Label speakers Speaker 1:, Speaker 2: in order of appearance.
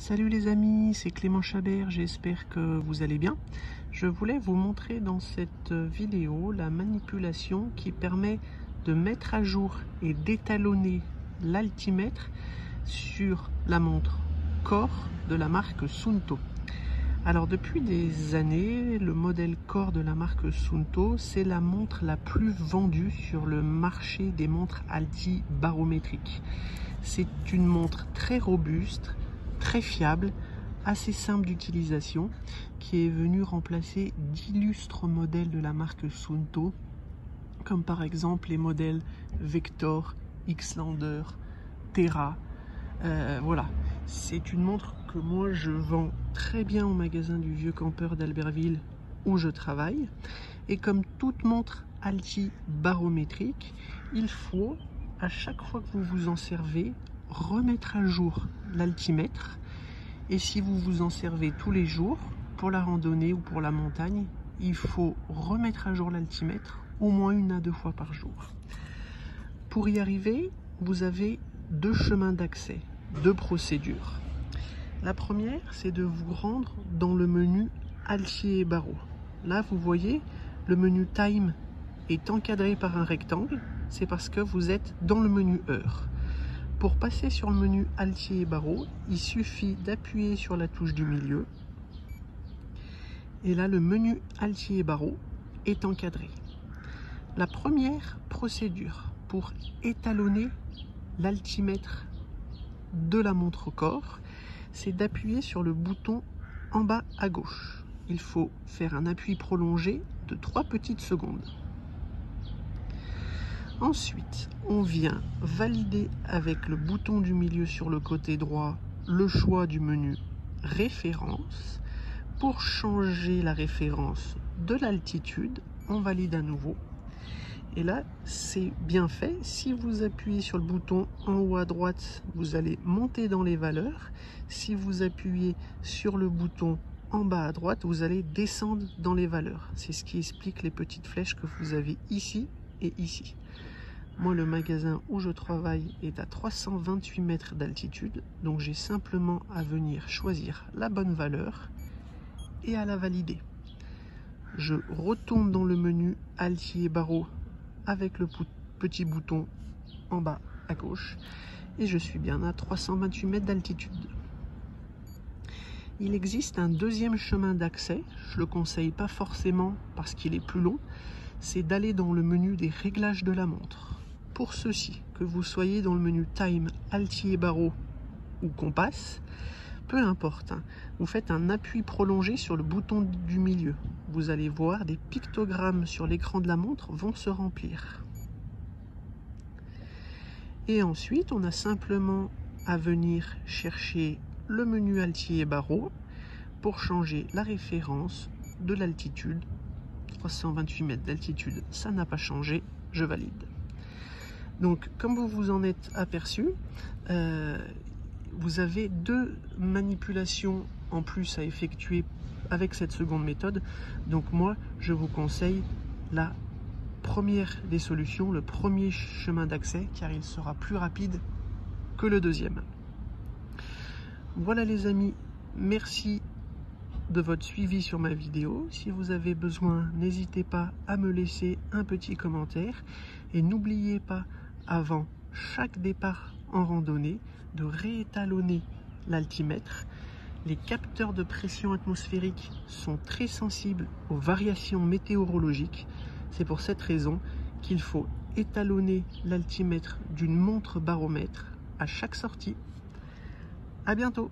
Speaker 1: Salut les amis, c'est Clément Chabert, j'espère que vous allez bien. Je voulais vous montrer dans cette vidéo la manipulation qui permet de mettre à jour et d'étalonner l'altimètre sur la montre Core de la marque Suunto. Alors depuis des années, le modèle Core de la marque Suunto, c'est la montre la plus vendue sur le marché des montres altibarométriques. C'est une montre très robuste, très fiable, assez simple d'utilisation, qui est venue remplacer d'illustres modèles de la marque Suunto, comme par exemple les modèles Vector, Xlander, Terra. Voilà, c'est une montre que moi je vends très bien au magasin du Vieux Campeur d'Albertville où je travaille. Et comme toute montre altibarométrique, il faut, à chaque fois que vous vous en servez, remettre à jour l'altimètre. Et si vous vous en servez tous les jours, pour la randonnée ou pour la montagne, il faut remettre à jour l'altimètre au moins 1 à 2 fois par jour. Pour y arriver, vous avez 2 chemins d'accès, 2 procédures. La première, c'est de vous rendre dans le menu Altier et Barreau. Là, vous voyez, le menu Time est encadré par un rectangle, c'est parce que vous êtes dans le menu Heure. Pour passer sur le menu Altier et Barreau, il suffit d'appuyer sur la touche du milieu. Et là, le menu Altier et Barreau est encadré. La première procédure pour étalonner l'altimètre de la montre Core, c'est d'appuyer sur le bouton en bas à gauche. Il faut faire un appui prolongé de 3 petites secondes. Ensuite, on vient valider avec le bouton du milieu sur le côté droit le choix du menu référence. Pour changer la référence de l'altitude, on valide à nouveau. Et là, c'est bien fait. Si vous appuyez sur le bouton en haut à droite, vous allez monter dans les valeurs. Si vous appuyez sur le bouton en bas à droite, vous allez descendre dans les valeurs. C'est ce qui explique les petites flèches que vous avez ici et ici. Moi, le magasin où je travaille est à 328 mètres d'altitude, donc j'ai simplement à venir choisir la bonne valeur et à la valider. Je retourne dans le menu Altier et Barreau avec le petit bouton en bas à gauche et je suis bien à 328 mètres d'altitude. Il existe un deuxième chemin d'accès, je ne le conseille pas forcément parce qu'il est plus long, c'est d'aller dans le menu des réglages de la montre. Pour ceci, que vous soyez dans le menu Time, Altier et Barreau ou Compass, peu importe, vous faites un appui prolongé sur le bouton du milieu. Vous allez voir des pictogrammes sur l'écran de la montre vont se remplir. Et ensuite, on a simplement à venir chercher le menu Altier et Barreau pour changer la référence de l'altitude. 328 mètres d'altitude, ça n'a pas changé, je valide. Donc, comme vous vous en êtes aperçu, vous avez 2 manipulations en plus à effectuer avec cette seconde méthode. Donc moi, je vous conseille la première des solutions, le premier chemin d'accès, car il sera plus rapide que le deuxième. Voilà les amis, merci de votre suivi sur ma vidéo. Si vous avez besoin, n'hésitez pas à me laisser un petit commentaire et n'oubliez pas, avant chaque départ en randonnée, de réétalonner l'altimètre. Les capteurs de pression atmosphérique sont très sensibles aux variations météorologiques. C'est pour cette raison qu'il faut étalonner l'altimètre d'une montre baromètre à chaque sortie. À bientôt!